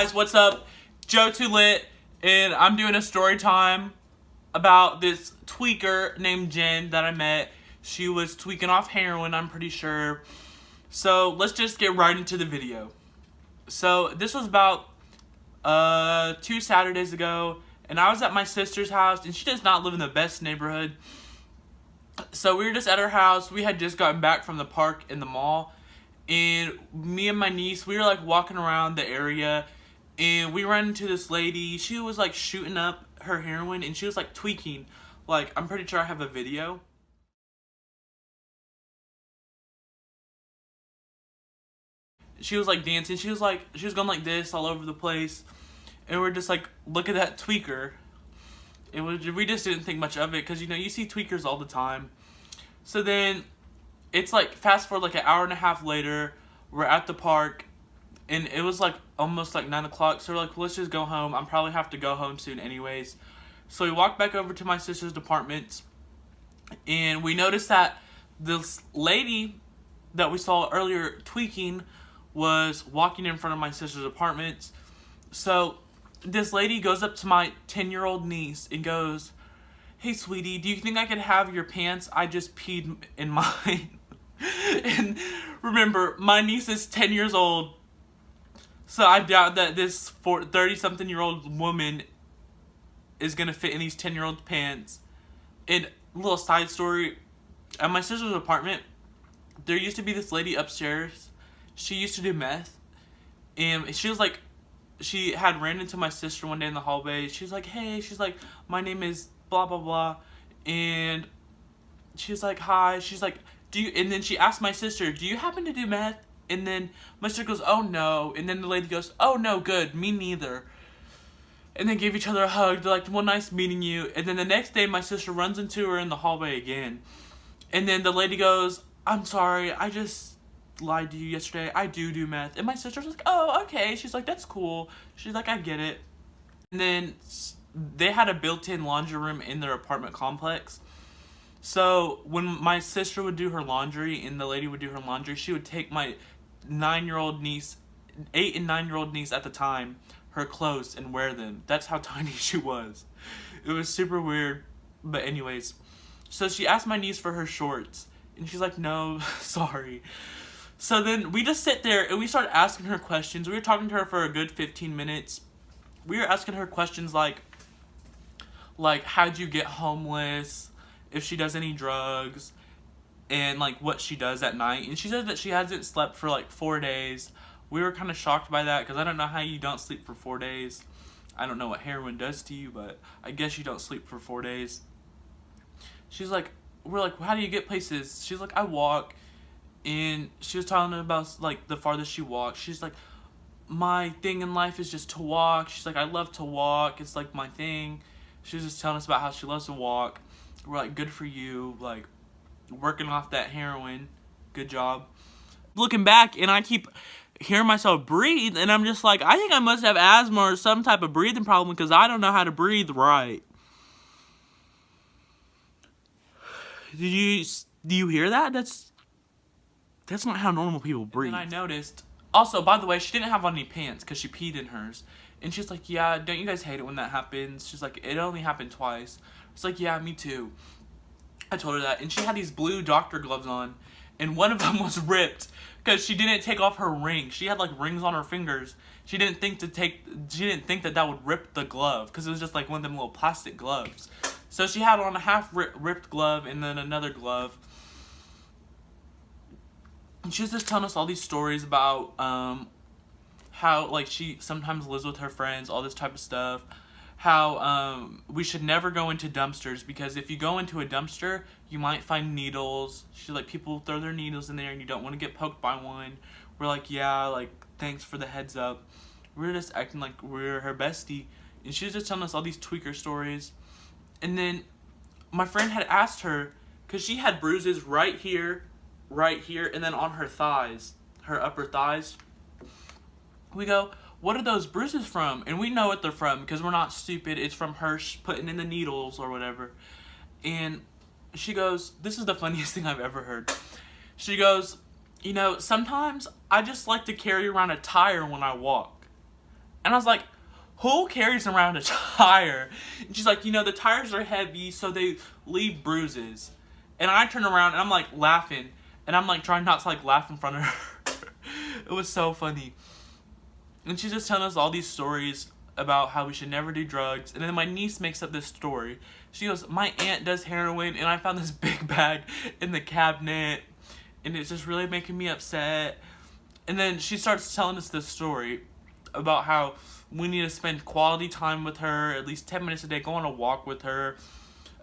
guys, what's up? Joe Too Lit, and I'm doing a story time about this tweaker named Jen that I met. She was tweaking off heroin, I'm pretty sure. So let's just get right into the video. So this was about 2 Saturdays ago, and I was at my sister's house, and she does not live in the best neighborhood. So we were just at her house. We had just gotten back from the park in the mall, and me and my niece, we were like walking around the area, and we ran into this lady. She was like shooting up her heroin, and she was like tweaking. Like, I'm pretty sure I have a video. She was like dancing. She was going like this all over the place, and we're just like, look at that tweaker. We just didn't think much of it, because, you know, you see tweakers all the time. So then it's like fast forward like an hour and a half later, we're at the park, and it was like almost like 9 o'clock. So we're like, well, let's just go home. I'm probably have to go home soon anyways. So we walked back over to my sister's apartment, and we noticed that this lady that we saw earlier tweaking was walking in front of my sister's apartment. So this lady goes up to my 10-year-old niece and goes, "Hey, sweetie, do you think I could have your pants? I just peed in mine." And remember, my niece is 10 years old, so I doubt that this 30-something-year-old woman is going to fit in these 10-year-old pants. And little side story, at my sister's apartment, there used to be this lady upstairs. She used to do meth, and she was like, she had ran into my sister one day in the hallway. She's like, "Hey," she's like, "my name is blah, blah, blah." And she's like, "Hi." She's like, "Do you," and then she asked my sister, "Do you happen to do meth?" And then my sister goes, "Oh, no." And then the lady goes, "Oh, no, good. Me neither." And then gave each other a hug. They're like, "Well, nice meeting you." And then the next day, my sister runs into her in the hallway again. And then the lady goes, "I'm sorry. I just lied to you yesterday. I do meth." And my sister's like, "Oh, okay." She's like, "That's cool." She's like, "I get it." And then they had a built-in laundry room in their apartment complex. So when my sister would do her laundry and the lady would do her laundry, she would take my 9-year-old niece, 8 and 9-year-old niece at the time, her clothes and wear them. That's how tiny she was. It was super weird. But anyways, so she asked my niece for her shorts, and she's like, "No, sorry." So then we just sit there and we start asking her questions. We were talking to her for a good 15 minutes. We were asking her questions like how'd you get homeless, if she does any drugs, and like what she does at night. And she said that she hasn't slept for like 4 days. We were kind of shocked by that, because I don't know how you don't sleep for 4 days. I don't know what heroin does to you, but I guess you don't sleep for 4 days. She's like, we're like, "Well, how do you get places?" She's like, "I walk." And she was telling about like the farthest she walked. She's like, "My thing in life is just to walk." She's like, "I love to walk. It's like my thing." She was just telling us about how she loves to walk. We're like, "Good for you. Like, working off that heroin. Good job." Looking back, and I keep hearing myself breathe, and I'm just like, I think I must have asthma or some type of breathing problem, because I don't know how to breathe right. Do you hear that? That's not how normal people breathe. And then I noticed, also, by the way, she didn't have on any pants because she peed in hers. And she's like, "Yeah, don't you guys hate it when that happens?" She's like, "It only happened twice." It's like, "Yeah, me too." I told her that. And she had these blue doctor gloves on, and one of them was ripped because she didn't take off her ring. She had like rings on her fingers. She didn't think that would rip the glove, because it was just like one of them little plastic gloves. So she had on a half ripped glove and then another glove. And she was just telling us all these stories about how like she sometimes lives with her friends, all this type of stuff. How we should never go into dumpsters, because if you go into a dumpster, you might find needles. She's like, people throw their needles in there and you don't want to get poked by one. We're like, "Yeah, like, thanks for the heads up." We're just acting like we're her bestie. And she was just telling us all these tweaker stories. And then my friend had asked her, because she had bruises right here, and then on her thighs, her upper thighs. We go, "What are those bruises from?" And we know what they're from, because we're not stupid. It's from her putting in the needles or whatever. And she goes, this is the funniest thing I've ever heard. She goes, "You know, sometimes I just like to carry around a tire when I walk." And I was like, who carries around a tire? And she's like, you know, the tires are heavy, so they leave bruises. And I turn around and I'm like laughing. And I'm like trying not to like laugh in front of her. It was so funny. And she's just telling us all these stories about how we should never do drugs. And then my niece makes up this story. She goes, my aunt does heroin and I found this big bag in the cabinet. And it's just really making me upset. And then she starts telling us this story about how we need to spend quality time with her, at least 10 minutes a day, go on a walk with her.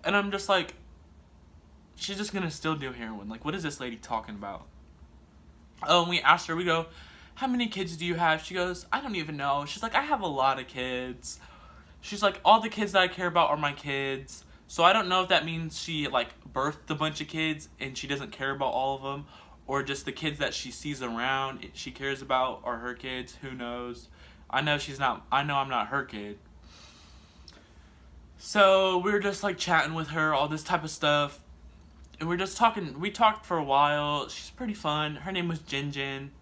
And I'm just like, she's just gonna still do heroin. Like, what is this lady talking about? Oh, and we asked her, we go, how many kids do you have? She goes, I don't even know. She's like, I have a lot of kids. She's like, all the kids that I care about are my kids. So I don't know if that means she, like, birthed a bunch of kids and she doesn't care about all of them, or just the kids that she sees around she cares about are her kids. Who knows? I know I'm not her kid. So we were just, like, chatting with her, all this type of stuff. And we're just talking. We talked for a while. She's pretty fun. Her name was Jin Jin.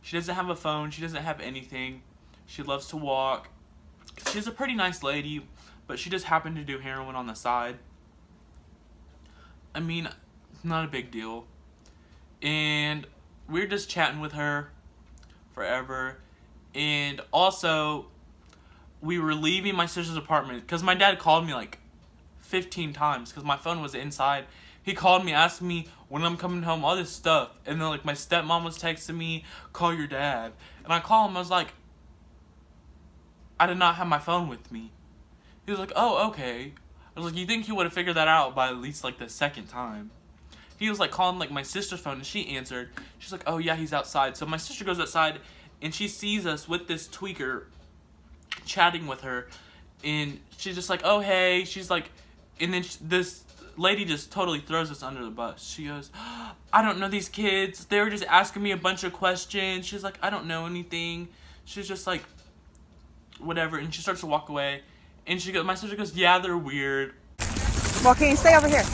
She doesn't have a phone. She doesn't have anything. She loves to walk. She's a pretty nice lady, but she just happened to do heroin on the side. I mean, not a big deal. And we were just chatting with her forever. And also, we were leaving my sister's apartment because my dad called me like 15 times because my phone was inside. He called me, asked me when I'm coming home, all this stuff. And then, like, my stepmom was texting me, call your dad. And I call him, I was like, I did not have my phone with me. He was like, oh, okay. I was like, you think he would have figured that out by at least, like, the second time? He was, like, calling, like, my sister's phone, and she answered. She's like, oh, yeah, he's outside. So my sister goes outside, and she sees us with this tweaker chatting with her. And she's just like, oh, hey. She's like, and then this lady just totally throws us under the bus. She goes, I don't know these kids. They were just asking me a bunch of questions. She's like, I don't know anything. She's just like, whatever. And she starts to walk away. And she goes, my sister goes, yeah, they're weird. Joaquin, stay over here.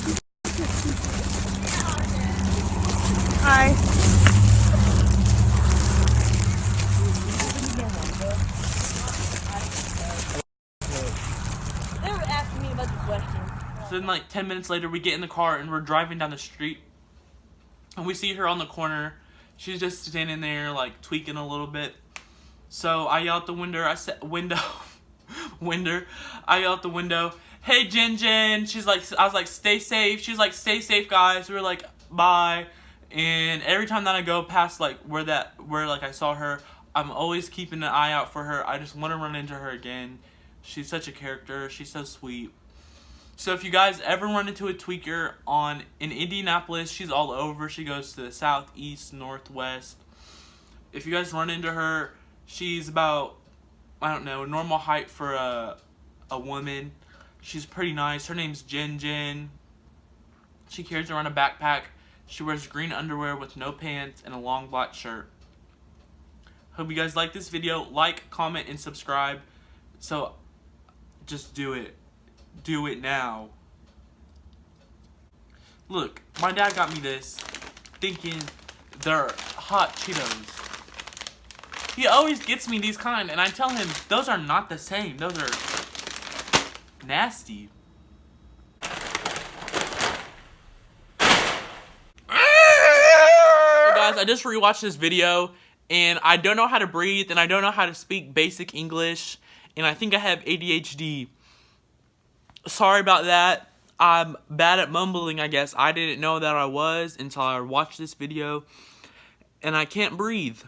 Hi. They were asking me a bunch of questions. So then, like, 10 minutes later, we get in the car and we're driving down the street. And we see her on the corner. She's just standing there, like, tweaking a little bit. So I yell out the window. I yell out the window, hey, Jin Jin. She's like, I was like, stay safe. She's like, stay safe, guys. We were like, bye. And every time that I go past, like, where like, I saw her, I'm always keeping an eye out for her. I just want to run into her again. She's such a character. She's so sweet. So if you guys ever run into a tweaker in Indianapolis, she's all over. She goes to the south, east, northwest. If you guys run into her, she's about, I don't know, normal height for a woman. She's pretty nice. Her name's Jin Jin. She carries around a backpack. She wears green underwear with no pants and a long black shirt. Hope you guys like this video. Like, comment, and subscribe. So just do it. Do it now. Look, my dad got me this, thinking they're hot Cheetos. He always gets me these kind, and I tell him, those are not the same. Those are nasty. Hey guys, I just rewatched this video, and I don't know how to breathe, and I don't know how to speak basic English, and I think I have ADHD. Sorry about that. I'm bad at mumbling, I guess. I didn't know that I was until I watched this video. And I can't breathe.